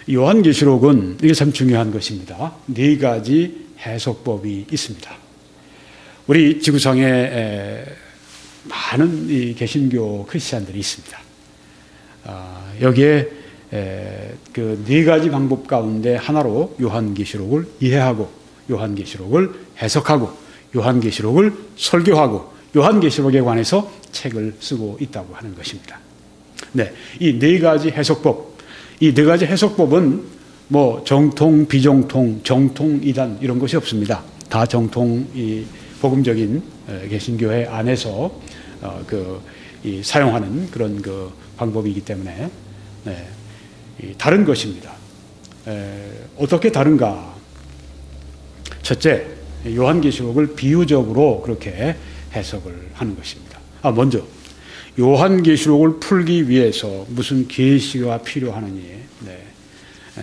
요한계시록은 이게 참 중요한 것입니다. 네 가지 해석법이 있습니다. 우리 지구상에 많은 이 개신교 크리스찬들이 있습니다. 여기에 그 네 가지 방법 가운데 하나로 요한계시록을 이해하고, 요한계시록을 해석하고, 요한계시록을 설교하고, 요한계시록에 관해서 책을 쓰고 있다고 하는 것입니다. 네, 이 네 가지 해석법, 이 네 가지 해석법은 뭐 정통, 비정통, 정통, 이단 이런 것이 없습니다. 다 정통 이 복음적인 개신교회 안에서 사용하는 그런 그 방법이기 때문에 다른 것입니다. 어떻게 다른가? 첫째, 요한계시록을 비유적으로 그렇게 해석을 하는 것입니다. 먼저 요한계시록을 풀기 위해서 무슨 계시가 필요하느니,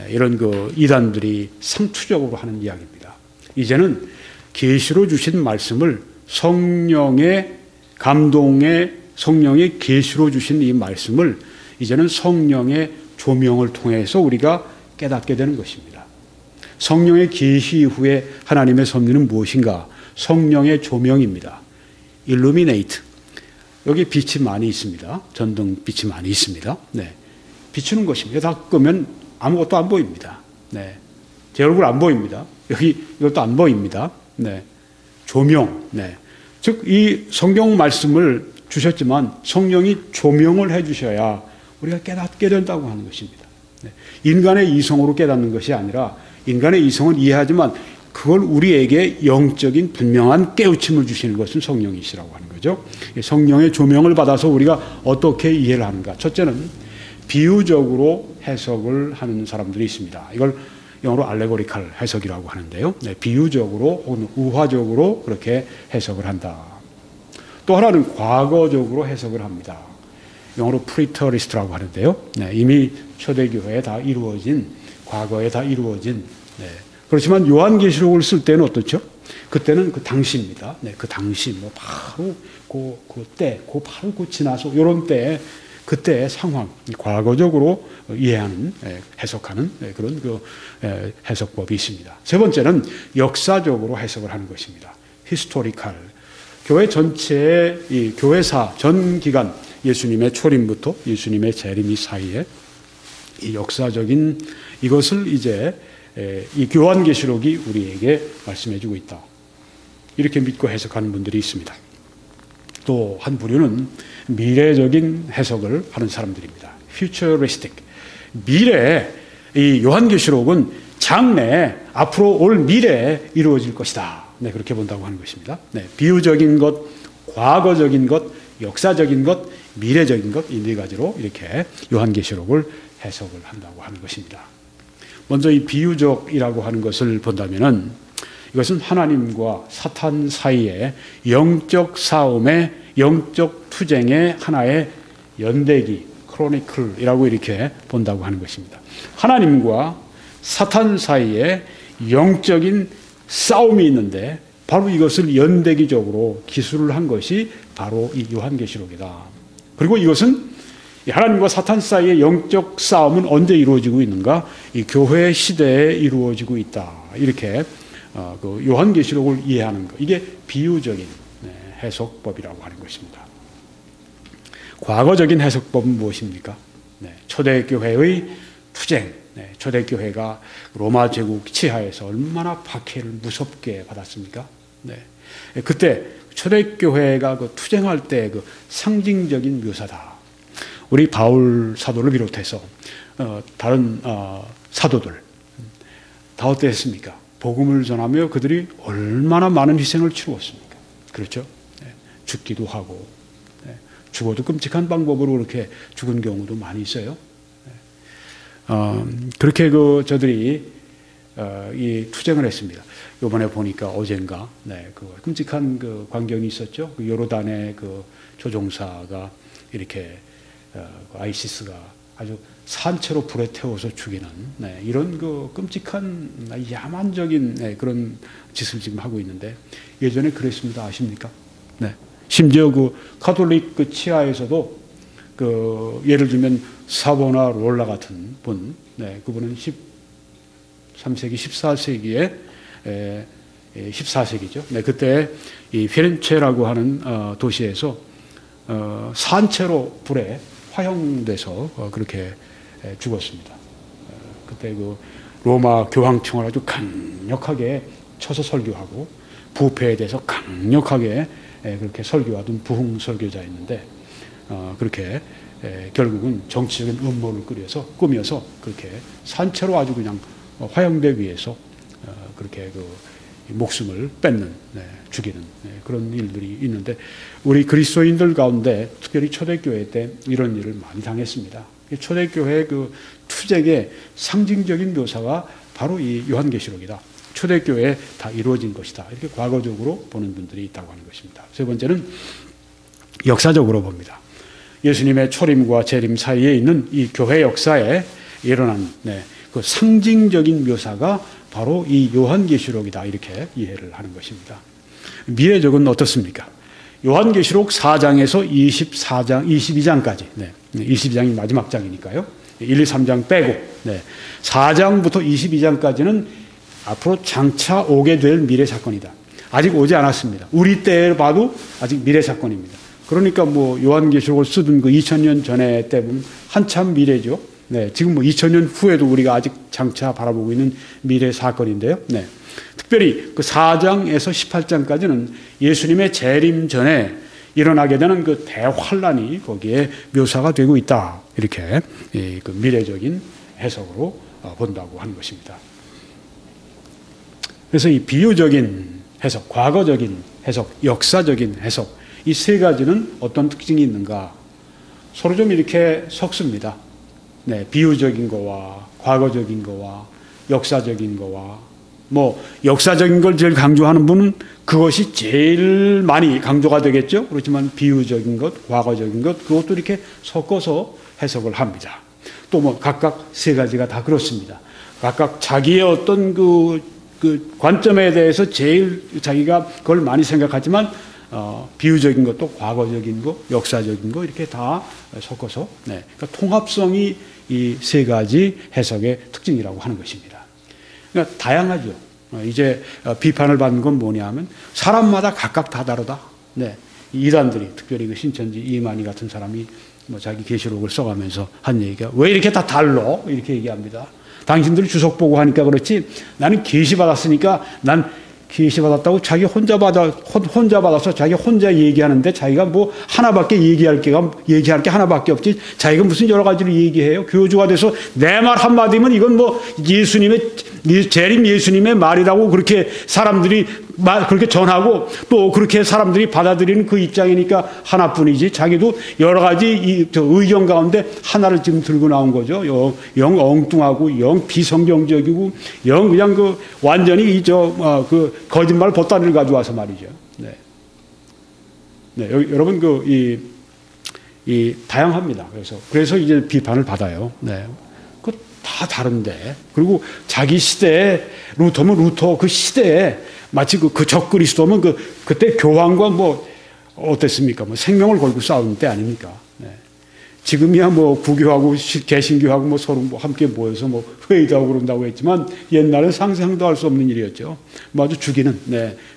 이런 그 이단들이 상투적으로 하는 이야기입니다. 이제는 계시로 주신 말씀을 성령의 감동에, 성령의 계시로 주신 이 말씀을 이제는 성령의 조명을 통해서 우리가 깨닫게 되는 것입니다. 성령의 계시 이후에 하나님의 섭리는 무엇인가? 성령의 조명입니다. illuminate. 여기 빛이 많이 있습니다. 전등 빛이 많이 있습니다. 비추는 것입니다. 다 끄면 아무것도 안 보입니다. 제 얼굴 안 보입니다. 여기 이것도 안 보입니다. 조명. 즉, 이 성경 말씀을 주셨지만 성령이 조명을 해 주셔야 우리가 깨닫게 된다고 하는 것입니다. 인간의 이성으로 깨닫는 것이 아니라, 인간의 이성은 이해하지만 그걸 우리에게 영적인 분명한 깨우침을 주시는 것은 성령이시라고 하는 거죠. 성령의 조명을 받아서 우리가 어떻게 이해를 하는가. 첫째는 비유적으로 해석을 하는 사람들이 있습니다. 이걸 영어로 알레고리칼 해석이라고 하는데요. 비유적으로 혹은 우화적으로 그렇게 해석을 한다. 또 하나는 과거적으로 해석을 합니다. 영어로 프리터리스트라고 하는데요. 이미 초대교회에 다 이루어진, 과거에 다 이루어진. 그렇지만 요한계시록을 쓸 때는 어떻죠? 그때는 그 당시입니다. 그 당시, 뭐 바로 그때, 바로 지나서 이런 때, 그때의 상황, 과거적으로 이해하는, 해석하는 그런 그 해석법이 있습니다. 세 번째는 역사적으로 해석을 하는 것입니다. 히스토리칼. 교회 전체의 이 교회사 전 기간, 예수님의 초림부터 예수님의 재림이 사이에 이 역사적인 이것을 이제 이 요한계시록이 우리에게 말씀해주고 있다. 이렇게 믿고 해석하는 분들이 있습니다. 또 한 부류는 미래적인 해석을 하는 사람들입니다. futuristic. 미래, 이 요한계시록은 장래, 앞으로 올 미래에 이루어질 것이다. 그렇게 본다고 하는 것입니다. 비유적인 것, 과거적인 것, 역사적인 것, 미래적인 것, 이 네 가지로 이렇게 요한계시록을 해석을 한다고 하는 것입니다. 먼저 이 비유적이라고 하는 것을 본다면은 이것은 하나님과 사탄 사이의 영적 싸움의, 영적 투쟁의 하나의 연대기, 크로니클이라고 이렇게 본다고 하는 것입니다. 하나님과 사탄 사이에 영적인 싸움이 있는데 바로 이것을 연대기적으로 기술을 한 것이 바로 이 요한계시록이다. 그리고 이것은 하나님과 사탄 사이의 영적 싸움은 언제 이루어지고 있는가? 이 교회 시대에 이루어지고 있다. 이렇게 그 요한계시록을 이해하는 것. 이게 비유적인 해석법이라고 하는 것입니다. 과거적인 해석법은 무엇입니까? 초대교회의 투쟁. 초대교회가 로마 제국 치하에서 얼마나 박해를 무섭게 받았습니까? 그때 초대교회가 그 투쟁할 때 그 상징적인 묘사다. 우리 바울 사도를 비롯해서 다른 사도들 다 어땠습니까? 복음을 전하며 그들이 얼마나 많은 희생을 치루었습니까? 그렇죠? 죽기도 하고 죽어도 끔찍한 방법으로 그렇게 죽은 경우도 많이 있어요. 그렇게 저들이 이 투쟁을 했습니다. 이번에 보니까 어젠가 그 끔찍한 그 광경이 있었죠. 그 요르단의 그 조종사가 이렇게 아이시스가 아주 산채로 불에 태워서 죽이는 이런 그 끔찍한 야만적인 그런 짓을 지금 하고 있는데 예전에 그랬습니다. 아십니까? 심지어 그 가톨릭 그 치하에서도 예를 들면 사보나롤라 같은 분, 그분은 13세기, 14세기에 14세기죠. 그때 이 피렌체라고 하는 도시에서 산채로 불에 화형돼서 그렇게 죽었습니다. 그때 그 로마 교황청을 아주 강력하게 쳐서 설교하고 부패에 대해서 강력하게 그렇게 설교하던 부흥 설교자였는데 그렇게 결국은 정치적인 음모를 꾸며서 그렇게 산채로 아주 그냥 화형대 위에서 그렇게 그 목숨을 뺏는 죽이는 그런 일들이 있는데 우리 그리스도인들 가운데 특별히 초대교회 때 이런 일을 많이 당했습니다. 초대교회 그 투쟁의 상징적인 묘사가 바로 이 요한계시록이다. 초대교회에 다 이루어진 것이다. 이렇게 과거적으로 보는 분들이 있다고 하는 것입니다. 세 번째는 역사적으로 봅니다. 예수님의 초림과 재림 사이에 있는 이 교회 역사에 일어난 그 상징적인 묘사가 바로 이 요한계시록이다. 이렇게 이해를 하는 것입니다. 미래적은 어떻습니까? 요한계시록 4장에서 22장까지 22장이 마지막 장이니까요. 1, 2, 3장 빼고 4장부터 22장까지는 앞으로 장차 오게 될 미래 사건이다. 아직 오지 않았습니다. 우리 때에 봐도 아직 미래 사건입니다. 그러니까 뭐 요한계시록을 쓰던 그 2000년 전에 때 보면 한참 미래죠. 지금 뭐 2000년 후에도 우리가 아직 장차 바라보고 있는 미래 사건인데요. 특별히 그 4장에서 18장까지는 예수님의 재림 전에 일어나게 되는 그 대환란이 거기에 묘사가 되고 있다. 이렇게 그 미래적인 해석으로 본다고 하는 것입니다. 그래서 이 비유적인 해석, 과거적인 해석, 역사적인 해석, 이 세 가지는 어떤 특징이 있는가? 서로 좀 이렇게 섞습니다. 비유적인 거와 과거적인 거와 역사적인 거와 뭐 역사적인 걸 제일 강조하는 분은 그것이 제일 많이 강조가 되겠죠. 그렇지만 비유적인 것, 과거적인 것 그것도 이렇게 섞어서 해석을 합니다. 또 뭐 각각 세 가지가 다 그렇습니다. 각각 자기의 어떤 그 관점에 대해서 제일 자기가 그걸 많이 생각하지만 비유적인 것도 과거적인 거, 역사적인 거 이렇게 다 섞어서 그러니까 통합성이 이 세 가지 해석의 특징이라고 하는 것입니다. 그러니까 다양하죠. 이제 비판을 받는 건 뭐냐면 사람마다 각각 다 다르다. 이단들이 특별히 그 신천지 이만희 같은 사람이 뭐 자기 계시록을 써가면서 한 얘기가 왜 이렇게 다 달라? 이렇게 얘기합니다. 당신들 주석 보고 하니까 그렇지 나는 계시 받았으니까 난 계시 받았다고 자기 혼자 받아서 자기 혼자 얘기하는데 자기가 뭐 하나밖에 얘기할 게 하나밖에 없지 자기가 무슨 여러 가지를 얘기해요. 교주가 돼서 내 말 한마디면 이건 뭐 재림 예수님의 말이라고 그렇게 사람들이 그렇게 전하고 또 그렇게 사람들이 받아들이는 그 입장이니까 하나뿐이지 자기도 여러 가지 의견 가운데 하나를 지금 들고 나온 거죠. 영 엉뚱하고 영 비성경적이고 영 그냥 그 완전히 그 거짓말 보따리를 가져와서 말이죠. 여러분 이 다양합니다. 그래서 이제 비판을 받아요. 다 다른데 그리고 자기 시대에 루터면 루터 그 시대에 마치 그 적그리스도면 그때 교황과 뭐 어땠습니까? 뭐 생명을 걸고 싸우는 때 아닙니까? 지금이야 뭐 구교하고 개신교하고 뭐 서로 뭐 함께 모여서 뭐 회의도 하고 그런다고 했지만 옛날엔 상상도 할 수 없는 일이었죠. 뭐 아주 죽이는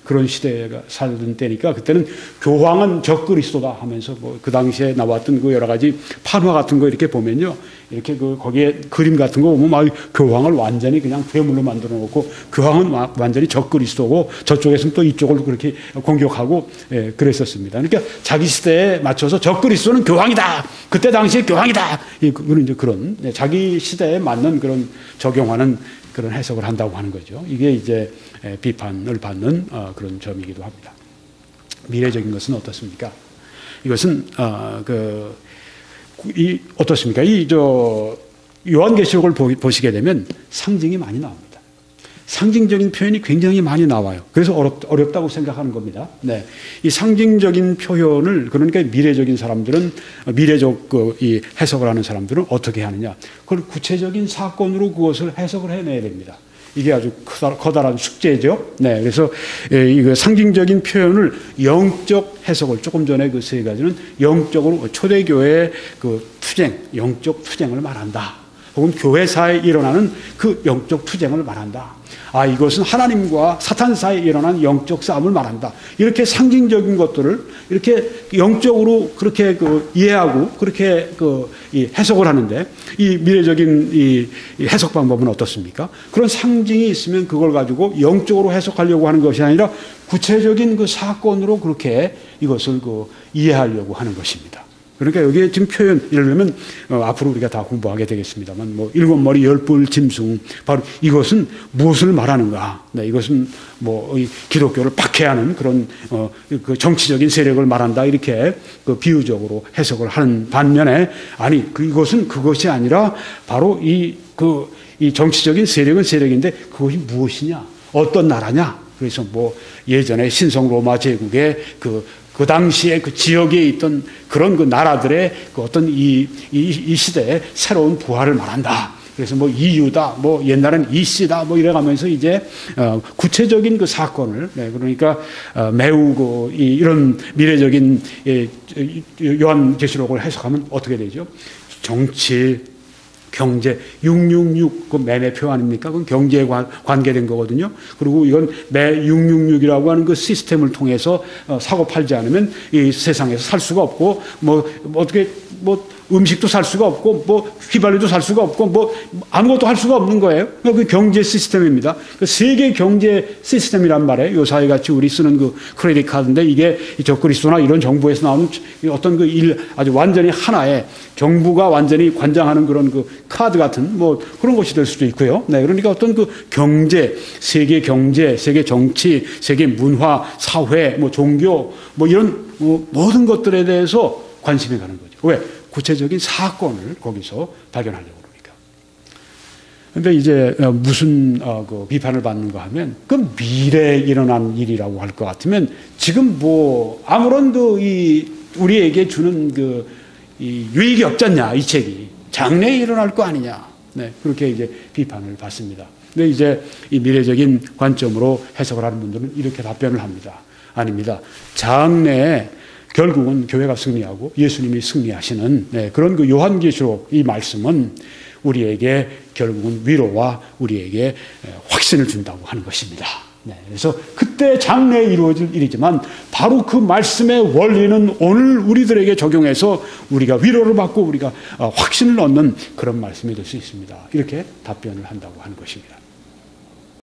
그런 시대가 살던 때니까 그때는 교황은 적그리스도다 하면서 뭐 그 당시에 나왔던 그 여러 가지 판화 같은 거 이렇게 보면요. 이렇게 거기에 그림 같은 거 보면 막 교황을 완전히 그냥 괴물로 만들어 놓고 교황은 완전히 적그리스도고 저쪽에서는 또 이쪽을 그렇게 공격하고 그랬었습니다. 그러니까 자기 시대에 맞춰서 적그리스도는 교황이다. 그때 당시에 교황이다. 그런 자기 시대에 맞는 그런 적용하는 그런 해석을 한다고 하는 거죠. 이게 이제 비판을 받는 그런 점이기도 합니다. 미래적인 것은 어떻습니까? 이것은 어떻습니까? 요한계시록을 보시게 되면 상징이 많이 나옵니다. 상징적인 표현이 굉장히 많이 나와요. 그래서 어렵다고 생각하는 겁니다. 이 상징적인 표현을 그러니까 미래적인 사람들은 미래적 이 해석을 하는 사람들은 어떻게 하느냐? 그걸 구체적인 사건으로 그것을 해석을 해내야 됩니다. 이게 아주 커다란 숙제죠. 그래서 이 상징적인 표현을 영적 해석을 조금 전에 그 세 가지는 영적으로 초대교회의 그 투쟁, 영적 투쟁을 말한다. 혹은 교회사에 일어나는 그 영적 투쟁을 말한다. 아, 이것은 하나님과 사탄 사이에 일어난 영적 싸움을 말한다. 이렇게 상징적인 것들을 이렇게 영적으로 그렇게 그 이해하고 그렇게 이 해석을 하는데, 이 미래적인 이 해석 방법은 어떻습니까? 그런 상징이 있으면 그걸 가지고 영적으로 해석하려고 하는 것이 아니라 구체적인 그 사건으로 그렇게 이것을 이해하려고 하는 것입니다. 그러니까 여기에 지금 표현, 예를 들면 앞으로 우리가 다 공부하게 되겠습니다만, 뭐 일곱 머리 열 뿔 짐승, 바로 이것은 무엇을 말하는가? 네, 이것은 뭐 이 기독교를 박해하는 그런 그 정치적인 세력을 말한다, 이렇게 그 비유적으로 해석을 하는 반면에, 아니 이것은 그것이 아니라 바로 이 정치적인 세력은 세력인데 그것이 무엇이냐, 어떤 나라냐? 그래서 뭐 예전에 신성 로마 제국의 그 당시에 그 지역에 있던 그런 그 나라들의 그 어떤 이 시대의 새로운 부활을 말한다. 그래서 뭐 이유다, 뭐 옛날엔 이씨다, 뭐 이래가면서 이제 구체적인 그 사건을, 네, 그러니까 매우 이런 미래적인 요한계시록을 해석하면 어떻게 되죠? 정치, 경제, 666, 그 매매표 아닙니까? 그건 경제에 관계된 거거든요. 그리고 이건 매 666이라고 하는 그 시스템을 통해서 사고 팔지 않으면 이 세상에서 살 수가 없고, 어떻게, 음식도 살 수가 없고, 휘발유도 살 수가 없고, 아무것도 할 수가 없는 거예요. 그 경제 시스템입니다. 그 세계 경제 시스템이란 말이에요. 요사이 같이 우리 쓰는 그 크레딧 카드인데, 이게 저 그리스도나 이런 정부에서 나오는 어떤 아주 완전히 하나의 정부가 완전히 관장하는 그런 그 카드 같은 그런 것이 될 수도 있고요. 네, 그러니까 어떤 그 경제, 세계 정치, 세계 문화, 사회, 종교, 이런 모든 것들에 대해서 관심이 가는 거죠. 왜? 구체적인 사건을 거기서 발견하려고 그러니까. 그런데 이제 무슨 비판을 받는가 하면, 그 미래에 일어난 일이라고 할 것 같으면 지금 아무런 우리에게 주는 이 유익이 없지 않냐, 이 책이. 장래에 일어날 거 아니냐. 네, 그렇게 이제 비판을 받습니다. 근데 이제 이 미래적인 관점으로 해석을 하는 분들은 이렇게 답변을 합니다. 아닙니다. 장래에 결국은 교회가 승리하고 예수님이 승리하시는, 네, 그런 그 요한계시록 이 말씀은 우리에게 결국은 위로와 우리에게 확신을 준다고 하는 것입니다. 네, 그래서 그때 장래에 이루어질 일이지만 바로 그 말씀의 원리는 오늘 우리들에게 적용해서 우리가 위로를 받고 우리가 확신을 얻는 그런 말씀이 될 수 있습니다. 이렇게 답변을 한다고 하는 것입니다.